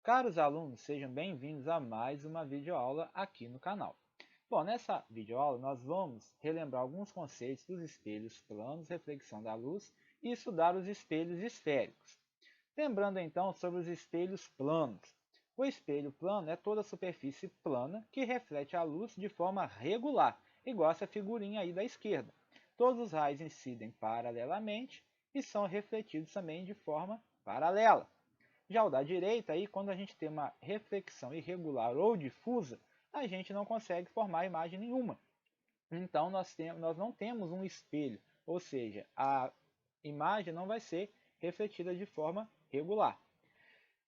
Caros alunos, sejam bem-vindos a mais uma videoaula aqui no canal. Bom, nessa videoaula nós vamos relembrar alguns conceitos dos espelhos planos, reflexão da luz e estudar os espelhos esféricos. Lembrando então sobre os espelhos planos. O espelho plano é toda superfície plana que reflete a luz de forma regular, igual essa figurinha aí da esquerda. Todos os raios incidem paralelamente e são refletidos também de forma paralela. Já o da direita, aí, quando a gente tem uma reflexão irregular ou difusa, a gente não consegue formar imagem nenhuma. Então, nós não temos um espelho, ou seja, a imagem não vai ser refletida de forma regular.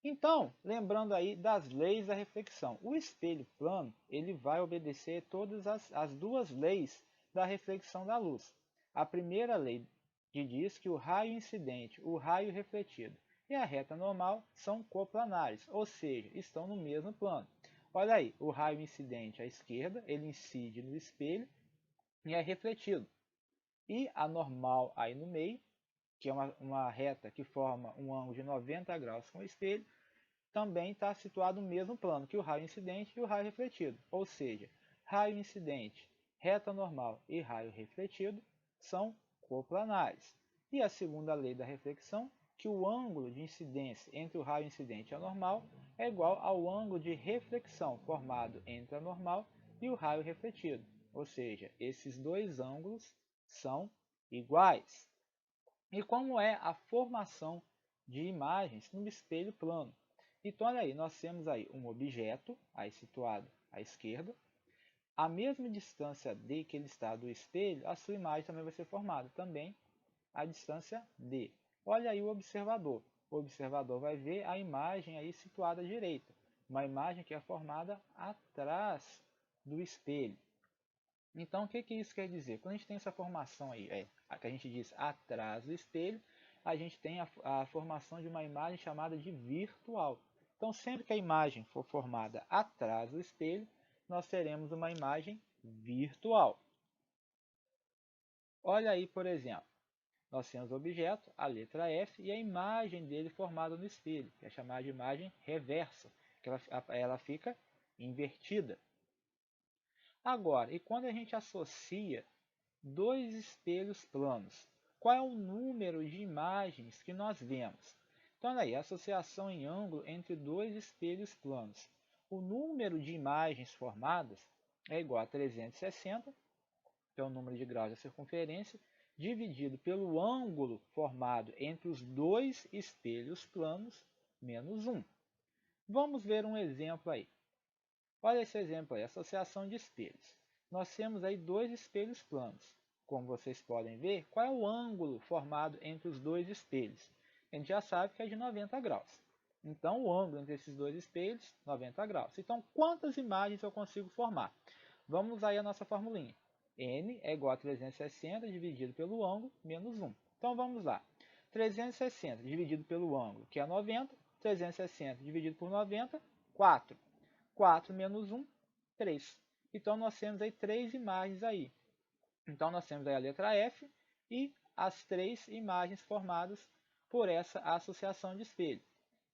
Então, lembrando aí das leis da reflexão, o espelho plano ele vai obedecer todas as duas leis da reflexão da luz. A primeira lei que diz que o raio incidente, o raio refletido e a reta normal são coplanares, ou seja, estão no mesmo plano. Olha aí, o raio incidente à esquerda, ele incide no espelho e é refletido. E a normal aí no meio, que é uma reta que forma um ângulo de 90 graus com o espelho, também está situado no mesmo plano que o raio incidente e o raio refletido. Ou seja, raio incidente, reta normal e raio refletido são coplanares. E a segunda lei da reflexão, que o ângulo de incidência entre o raio incidente e a normal é igual ao ângulo de reflexão formado entre a normal e o raio refletido. Ou seja, esses dois ângulos são iguais. E como é a formação de imagens no espelho plano? Então, olha aí, nós temos aí um objeto, aí situado à esquerda. A mesma distância d que ele está do espelho, a sua imagem também vai ser formada, também a distância d. Olha aí o observador. O observador vai ver a imagem aí situada à direita, uma imagem que é formada atrás do espelho. Então, o que isso quer dizer? Quando a gente tem essa formação aí, que a gente diz atrás do espelho, a gente tem a formação de uma imagem chamada de virtual. Então, sempre que a imagem for formada atrás do espelho, nós teremos uma imagem virtual. Olha aí, por exemplo, nós temos o objeto, a letra F, e a imagem dele formada no espelho, que é chamada de imagem reversa, que ela fica invertida. Agora, e quando a gente associa dois espelhos planos, qual é o número de imagens que nós vemos? Então, olha aí, a associação em ângulo entre dois espelhos planos. O número de imagens formadas é igual a 360, que é o número de graus da circunferência, dividido pelo ângulo formado entre os dois espelhos planos, menos 1. Vamos ver um exemplo aí. Olha esse exemplo aí, associação de espelhos. Nós temos aí dois espelhos planos. Como vocês podem ver, qual é o ângulo formado entre os dois espelhos? A gente já sabe que é de 90 graus. Então, o ângulo entre esses dois espelhos, 90 graus. Então, quantas imagens eu consigo formar? Vamos aí a nossa formulinha. N é igual a 360 dividido pelo ângulo, menos 1. Então, vamos lá. 360 dividido pelo ângulo, que é 90. 360 dividido por 90, 4. 4 menos 1, 3. Então, nós temos aí três imagens aí. Então, nós temos aí a letra F e as três imagens formadas por essa associação de espelho.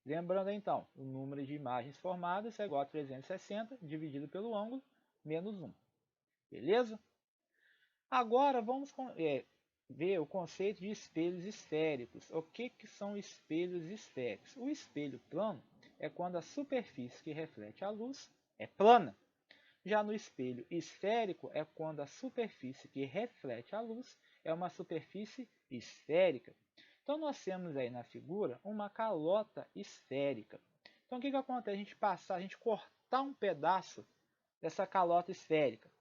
Lembrando, então, o número de imagens formadas é igual a 360 dividido pelo ângulo, menos 1. Beleza? Agora, vamos ver o conceito de espelhos esféricos. O que são espelhos esféricos? O espelho plano é quando a superfície que reflete a luz é plana. Já no espelho esférico é quando a superfície que reflete a luz é uma superfície esférica. Então, nós temos aí na figura uma calota esférica. Então, o que acontece? A gente cortar um pedaço dessa calota esférica.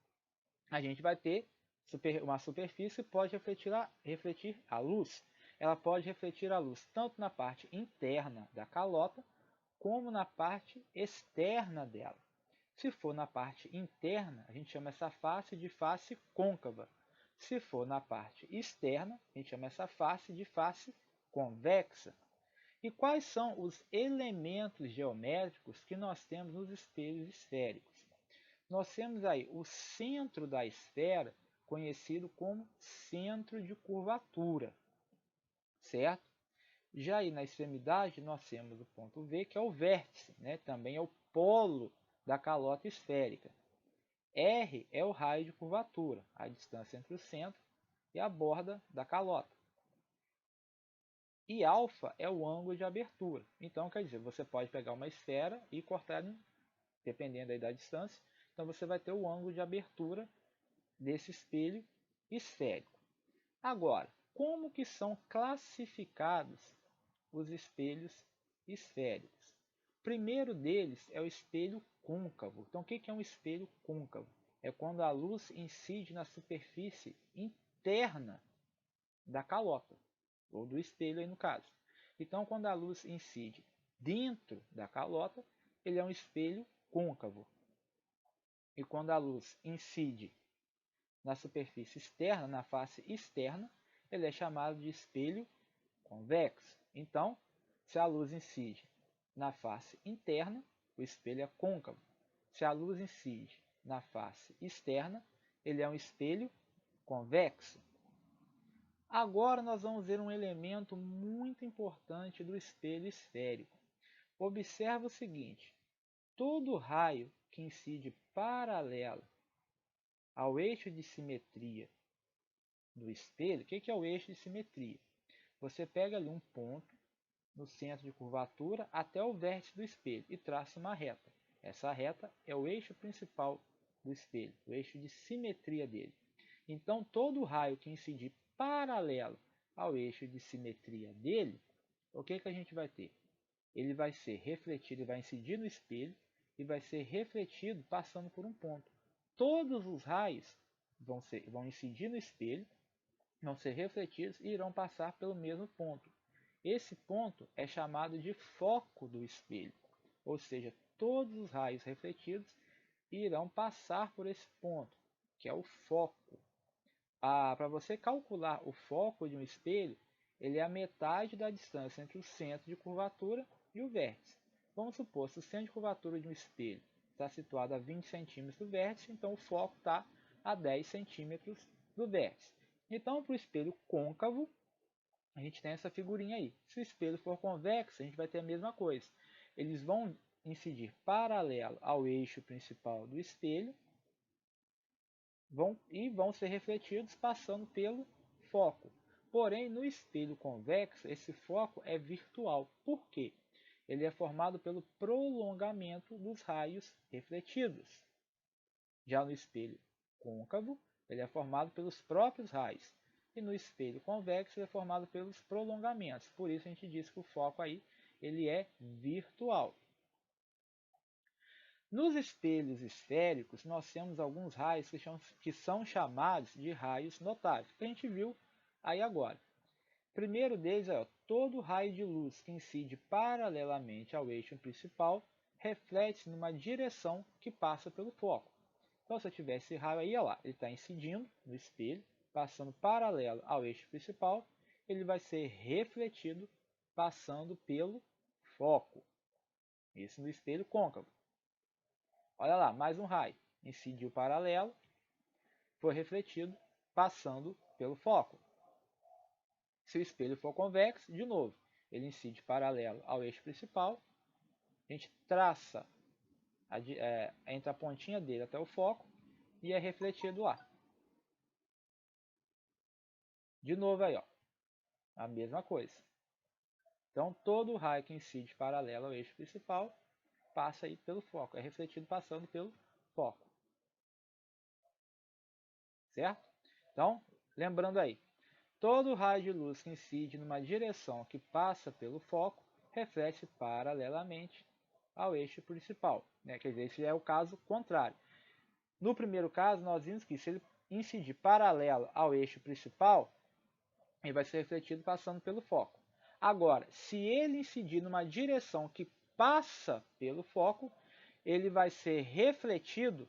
A gente vai ter uma superfície que pode refletir a luz. Ela pode refletir a luz tanto na parte interna da calota, como na parte externa dela. Se for na parte interna, a gente chama essa face de face côncava. Se for na parte externa, a gente chama essa face de face convexa. E quais são os elementos geométricos que nós temos nos espelhos esféricos? Nós temos aí o centro da esfera, conhecido como centro de curvatura, certo? Já aí na extremidade nós temos o ponto V, que é o vértice, né? Também é o polo da calota esférica. R é o raio de curvatura, a distância entre o centro e a borda da calota. E alfa é o ângulo de abertura. Então, quer dizer, você pode pegar uma esfera e cortar, dependendo aí da distância. Então, você vai ter o ângulo de abertura desse espelho esférico. Agora, como que são classificados os espelhos esféricos? O primeiro deles é o espelho côncavo. Então, o que é um espelho côncavo? É quando a luz incide na superfície interna da calota, ou do espelho aí no caso. Então, quando a luz incide dentro da calota, ele é um espelho côncavo. E quando a luz incide na superfície externa, na face externa, ele é chamado de espelho convexo. Então, se a luz incide na face interna, o espelho é côncavo. Se a luz incide na face externa, ele é um espelho convexo. Agora nós vamos ver um elemento muito importante do espelho esférico. Observe o seguinte: todo raio que incide paralelo ao eixo de simetria do espelho, o que é o eixo de simetria? Você pega ali um ponto no centro de curvatura até o vértice do espelho e traça uma reta. Essa reta é o eixo principal do espelho, o eixo de simetria dele. Então, todo raio que incidir paralelo ao eixo de simetria dele, o que a gente vai ter? Ele vai ser refletido, vai incidir no espelho e vai ser refletido passando por um ponto. Todos os raios vão incidir no espelho, vão ser refletidos e irão passar pelo mesmo ponto. Esse ponto é chamado de foco do espelho, ou seja, todos os raios refletidos irão passar por esse ponto, que é o foco. Para você calcular o foco de um espelho, ele é a metade da distância entre o centro de curvatura e o vértice. Vamos supor, se o centro de curvatura de um espelho está situado a 20 centímetros do vértice, então o foco está a 10 centímetros do vértice. Então, para o espelho côncavo, a gente tem essa figurinha aí. Se o espelho for convexo, a gente vai ter a mesma coisa. Eles vão incidir paralelo ao eixo principal do espelho vão ser refletidos passando pelo foco. Porém, no espelho convexo, esse foco é virtual. Por quê? Ele é formado pelo prolongamento dos raios refletidos. Já no espelho côncavo, ele é formado pelos próprios raios. E no espelho convexo, ele é formado pelos prolongamentos. Por isso, a gente diz que o foco aí ele é virtual. Nos espelhos esféricos, nós temos alguns raios que são chamados de raios notáveis, que a gente viu aí agora. O primeiro deles é todo raio de luz que incide paralelamente ao eixo principal reflete numa direção que passa pelo foco. Então, se eu tiver esse raio aí, olha lá, ele está incidindo no espelho, passando paralelo ao eixo principal, ele vai ser refletido passando pelo foco. Isso no espelho côncavo. Olha lá, mais um raio. Incidiu paralelo, foi refletido, passando pelo foco. Se o espelho for convexo, de novo, ele incide paralelo ao eixo principal. A gente traça entre a pontinha dele até o foco e é refletido lá. De novo aí, ó, a mesma coisa. Então, todo raio que incide paralelo ao eixo principal passa aí pelo foco, é refletido passando pelo foco. Certo? Então, lembrando aí, todo raio de luz que incide numa direção que passa pelo foco reflete paralelamente ao eixo principal. Né? Quer dizer, esse é o caso contrário. No primeiro caso, nós vimos que se ele incidir paralelo ao eixo principal, ele vai ser refletido passando pelo foco. Agora, se ele incidir numa direção que passa pelo foco, ele vai ser refletido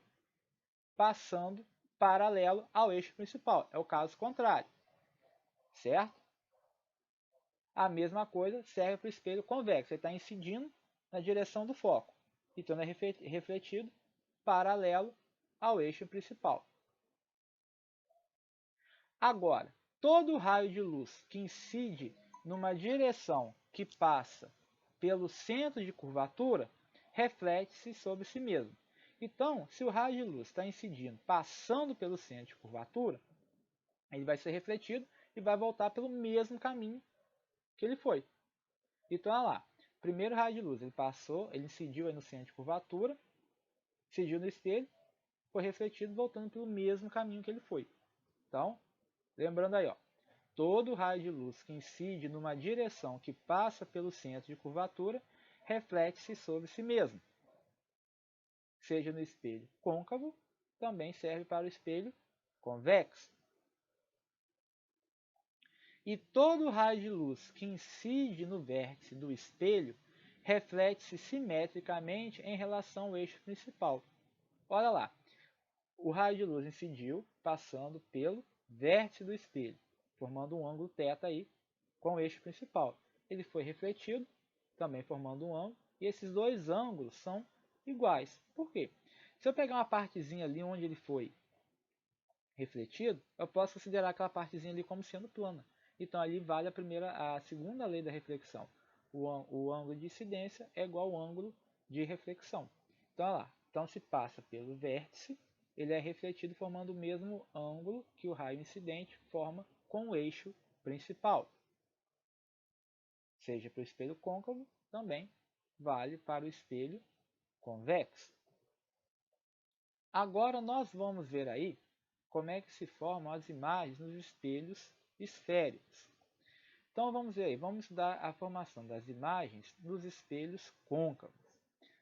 passando paralelo ao eixo principal. É o caso contrário. Certo? A mesma coisa serve para o espelho convexo. Ele está incidindo na direção do foco. Então, ele é refletido paralelo ao eixo principal. Agora, todo raio de luz que incide numa direção que passa pelo centro de curvatura, reflete-se sobre si mesmo. Então, se o raio de luz está incidindo, passando pelo centro de curvatura, ele vai ser refletido e vai voltar pelo mesmo caminho que ele foi. Então, olha lá, primeiro raio de luz, ele incidiu aí no centro de curvatura, incidiu no espelho, foi refletido voltando pelo mesmo caminho que ele foi. Então, lembrando aí, ó, todo raio de luz que incide numa direção que passa pelo centro de curvatura, reflete-se sobre si mesmo. Seja no espelho côncavo, também serve para o espelho convexo. E todo raio de luz que incide no vértice do espelho reflete-se simetricamente em relação ao eixo principal. Olha lá, o raio de luz incidiu passando pelo vértice do espelho, formando um ângulo θ aí com o eixo principal. Ele foi refletido, também formando um ângulo, e esses dois ângulos são iguais. Por quê? Se eu pegar uma partezinha ali onde ele foi refletido, eu posso considerar aquela partezinha ali como sendo plana. Então ali vale a segunda lei da reflexão. O ângulo de incidência é igual ao ângulo de reflexão. Então, olha lá. Então se passa pelo vértice, ele é refletido formando o mesmo ângulo que o raio incidente forma com o eixo principal. Seja para o espelho côncavo, também vale para o espelho convexo. Agora nós vamos ver aí como é que se formam as imagens nos espelhos esféricos. Então vamos ver aí, vamos estudar a formação das imagens nos espelhos côncavos.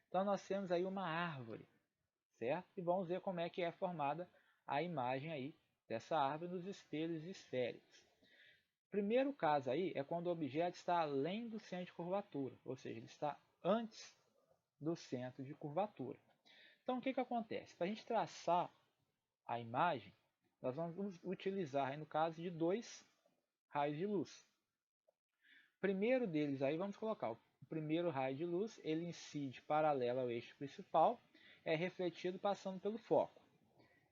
Então nós temos aí uma árvore, certo? E vamos ver como é que é formada a imagem aí dessa árvore nos espelhos esféricos. O primeiro caso aí é quando o objeto está além do centro de curvatura, ou seja, ele está antes do centro de curvatura. Então o que acontece? Para a gente traçar a imagem, nós vamos utilizar, no caso, de dois raios de luz. O primeiro deles, aí vamos colocar o primeiro raio de luz, ele incide paralelo ao eixo principal, é refletido passando pelo foco.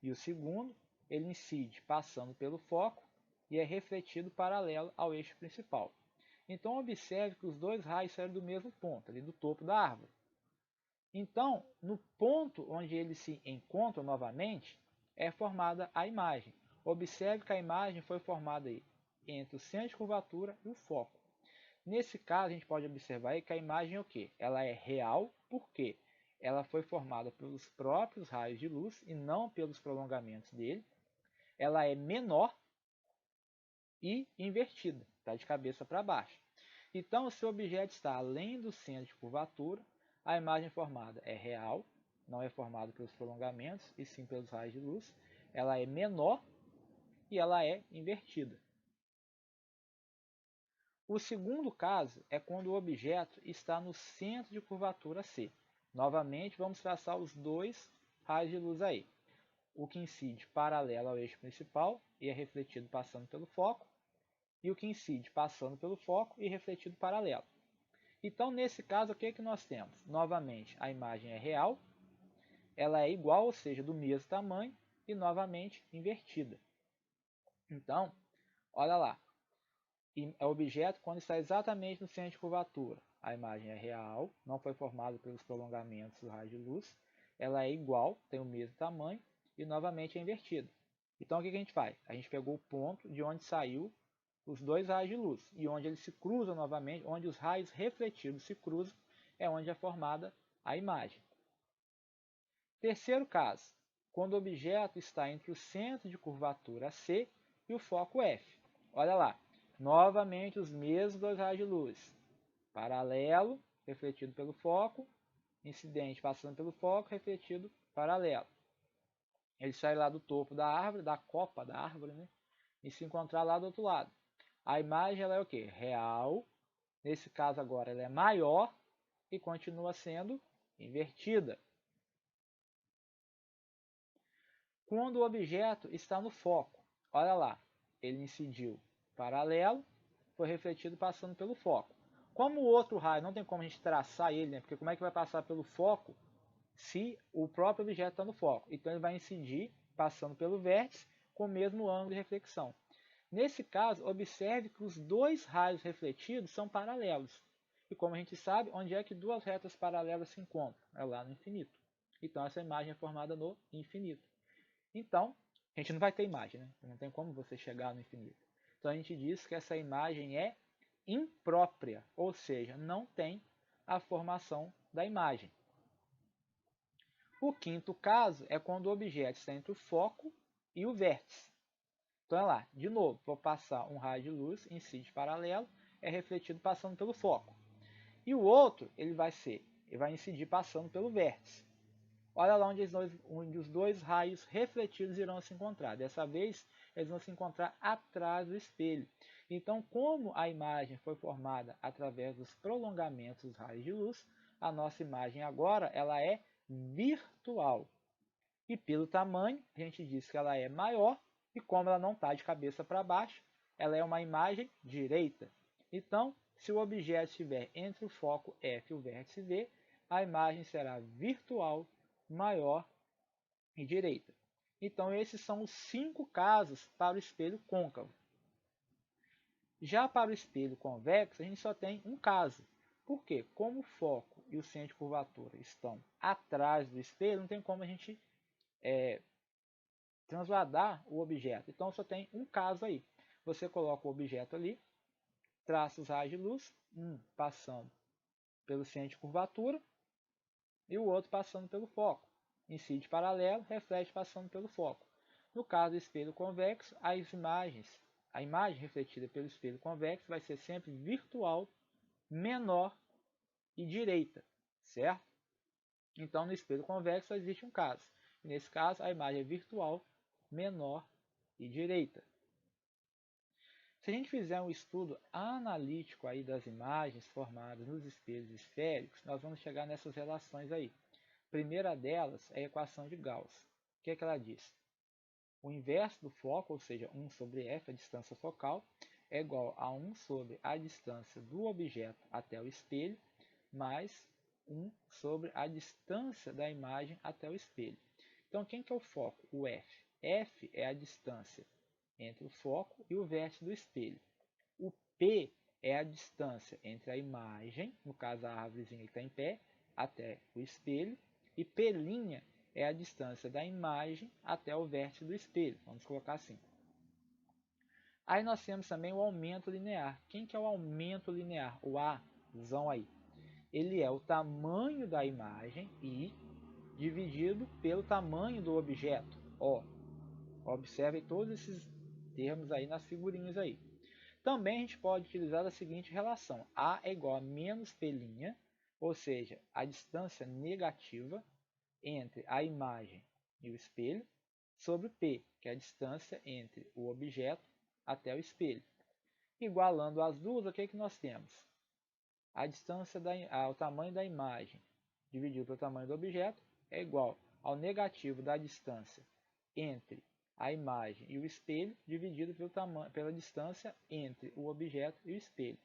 E o segundo, ele incide passando pelo foco e é refletido paralelo ao eixo principal. Então observe que os dois raios saíram do mesmo ponto, ali do topo da árvore. Então, no ponto onde eles se encontram novamente, é formada a imagem. Observe que a imagem foi formada aí entre o centro de curvatura e o foco. Nesse caso, a gente pode observar aí que a imagem é o quê? Ela é real, porque ela foi formada pelos próprios raios de luz e não pelos prolongamentos dele. Ela é menor e invertida, está de cabeça para baixo. Então, se o objeto está além do centro de curvatura, a imagem formada é real, não é formada pelos prolongamentos, e sim pelos raios de luz. Ela é menor e ela é invertida. O segundo caso é quando o objeto está no centro de curvatura C. Novamente, vamos traçar os dois raios de luz aí. O que incide paralelo ao eixo principal e é refletido passando pelo foco, e o que incide passando pelo foco e refletido paralelo. Então, nesse caso, o que nós temos? Novamente, a imagem é real, ela é igual, ou seja, do mesmo tamanho, e novamente invertida. Então, olha lá, o objeto, quando está exatamente no centro de curvatura, a imagem é real, não foi formada pelos prolongamentos do raio de luz, ela é igual, tem o mesmo tamanho, e novamente é invertida. Então, o que a gente faz? A gente pegou o ponto de onde saiu os dois raios de luz, e onde eles se cruzam novamente, onde os raios refletidos se cruzam, é onde é formada a imagem. Terceiro caso, quando o objeto está entre o centro de curvatura C e o foco F. Olha lá, novamente os mesmos dois raios de luz, paralelo, refletido pelo foco, incidente passando pelo foco, refletido paralelo. Ele sai lá do topo da árvore, da copa da árvore, né? E se encontrar lá do outro lado. A imagem ela é o quê? Real. Nesse caso agora ela é maior e continua sendo invertida. Quando o objeto está no foco, olha lá, ele incidiu paralelo, foi refletido passando pelo foco. Como o outro raio não tem como a gente traçar ele, né? Porque como é que vai passar pelo foco se o próprio objeto está no foco? Então ele vai incidir passando pelo vértice com o mesmo ângulo de reflexão. Nesse caso, observe que os dois raios refletidos são paralelos. E como a gente sabe, onde é que duas retas paralelas se encontram? É lá no infinito. Então essa imagem é formada no infinito. Então, a gente não vai ter imagem, né? Não tem como você chegar no infinito. Então a gente diz que essa imagem é imprópria, ou seja, não tem a formação da imagem. O quinto caso é quando o objeto está entre o foco e o vértice. Então, olha lá, de novo, vou passar um raio de luz, incide paralelo, é refletido passando pelo foco. E o outro, ele vai incidir passando pelo vértice. Olha lá onde os dois raios refletidos irão se encontrar. Dessa vez, eles vão se encontrar atrás do espelho. Então, como a imagem foi formada através dos prolongamentos dos raios de luz, a nossa imagem agora ela é virtual. E pelo tamanho, a gente diz que ela é maior, e como ela não está de cabeça para baixo, ela é uma imagem direita. Então, se o objeto estiver entre o foco F e o vértice V, a imagem será virtual, maior e direita. Então, esses são os 5 casos para o espelho côncavo. Já para o espelho convexo, a gente só tem um caso. Por quê? Como o foco e o centro de curvatura estão atrás do espelho, não tem como a gente transladar o objeto. Então só tem um caso aí. Você coloca o objeto ali, traça os raios de luz, um passando pelo centro de curvatura e o outro passando pelo foco. Incide paralelo, reflete passando pelo foco. No caso do espelho convexo, a imagem refletida pelo espelho convexo vai ser sempre virtual, menor e direita, certo? Então no espelho convexo só existe um caso. Nesse caso, a imagem é virtual, menor e direita. Se a gente fizer um estudo analítico aí das imagens formadas nos espelhos esféricos, nós vamos chegar nessas relações aí. A primeira delas é a equação de Gauss. O que é que ela diz? O inverso do foco, ou seja, 1 sobre f, a distância focal, é igual a 1 sobre a distância do objeto até o espelho, mais 1 sobre a distância da imagem até o espelho. Então, quem que é o foco? O F. F é a distância entre o foco e o vértice do espelho. O P é a distância entre a imagem, no caso a árvorezinha que está em pé, até o espelho. E P' é a distância da imagem até o vértice do espelho. Vamos colocar assim. Aí nós temos também o aumento linear. Quem que é o aumento linear? O Azão aí. Ele é o tamanho da imagem, I, dividido pelo tamanho do objeto, O. Observe todos esses termos aí nas figurinhas aí. Também a gente pode utilizar a seguinte relação. A é igual a menos P', ou seja, a distância negativa entre a imagem e o espelho, sobre P, que é a distância entre o objeto até o espelho. Igualando as duas, o que é que nós temos? A distância o tamanho da imagem dividido pelo tamanho do objeto é igual ao negativo da distância entre a imagem e o espelho dividido pela distância entre o objeto e o espelho.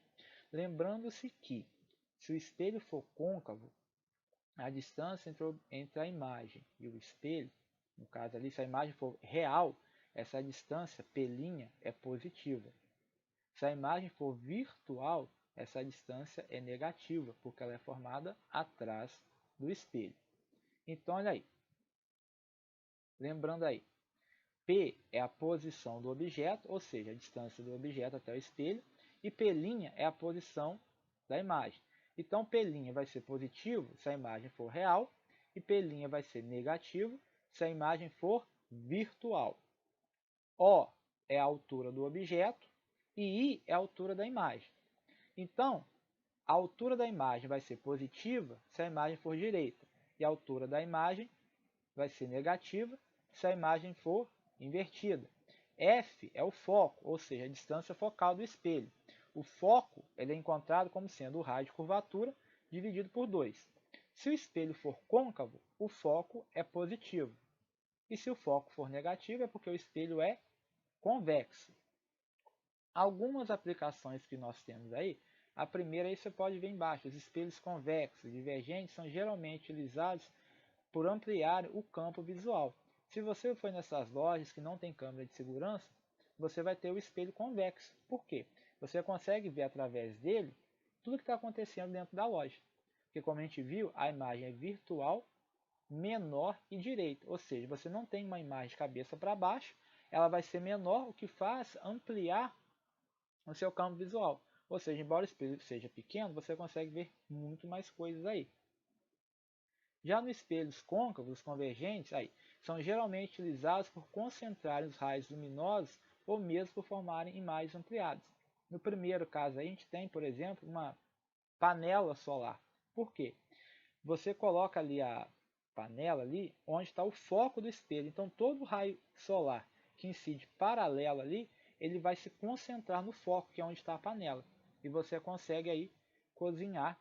Lembrando-se que, se o espelho for côncavo, a distância entre a imagem e o espelho, no caso ali, se a imagem for real, essa distância, P', é positiva. Se a imagem for virtual, essa distância é negativa, porque ela é formada atrás do espelho. Então, olha aí. Lembrando aí, P é a posição do objeto, ou seja, a distância do objeto até o espelho, e P' é a posição da imagem. Então, P' vai ser positivo se a imagem for real, e P' vai ser negativo se a imagem for virtual. O é a altura do objeto e I é a altura da imagem. Então, a altura da imagem vai ser positiva se a imagem for direita, e a altura da imagem vai ser negativa se a imagem for invertida. F é o foco, ou seja, a distância focal do espelho. O foco ele é encontrado como sendo o raio de curvatura dividido por 2. Se o espelho for côncavo, o foco é positivo. E se o foco for negativo, é porque o espelho é convexo. Algumas aplicações que nós temos aí, a primeira aí você pode ver embaixo, os espelhos convexos e divergentes são geralmente utilizados por ampliar o campo visual. Se você for nessas lojas que não tem câmera de segurança, você vai ter o espelho convexo. Por quê? Você consegue ver através dele tudo que está acontecendo dentro da loja. Porque como a gente viu, a imagem é virtual, menor e direita. Ou seja, você não tem uma imagem de cabeça para baixo, ela vai ser menor, o que faz ampliar o seu campo visual. Ou seja, embora o espelho seja pequeno, você consegue ver muito mais coisas aí. Já nos espelhos côncavos, os convergentes, são geralmente utilizados por concentrarem os raios luminosos ou mesmo por formarem imagens ampliadas. No primeiro caso, a gente tem, por exemplo, uma panela solar. Por quê? Você coloca ali a panela ali onde está o foco do espelho. Então, todo raio solar que incide paralelo ali, ele vai se concentrar no foco, que é onde está a panela. E você consegue aí cozinhar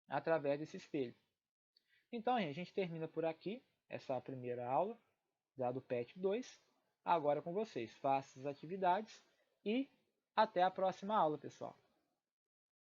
através desse espelho. Então, gente, a gente termina por aqui essa primeira aula do PET 2. Agora com vocês. Façam as atividades e até a próxima aula, pessoal.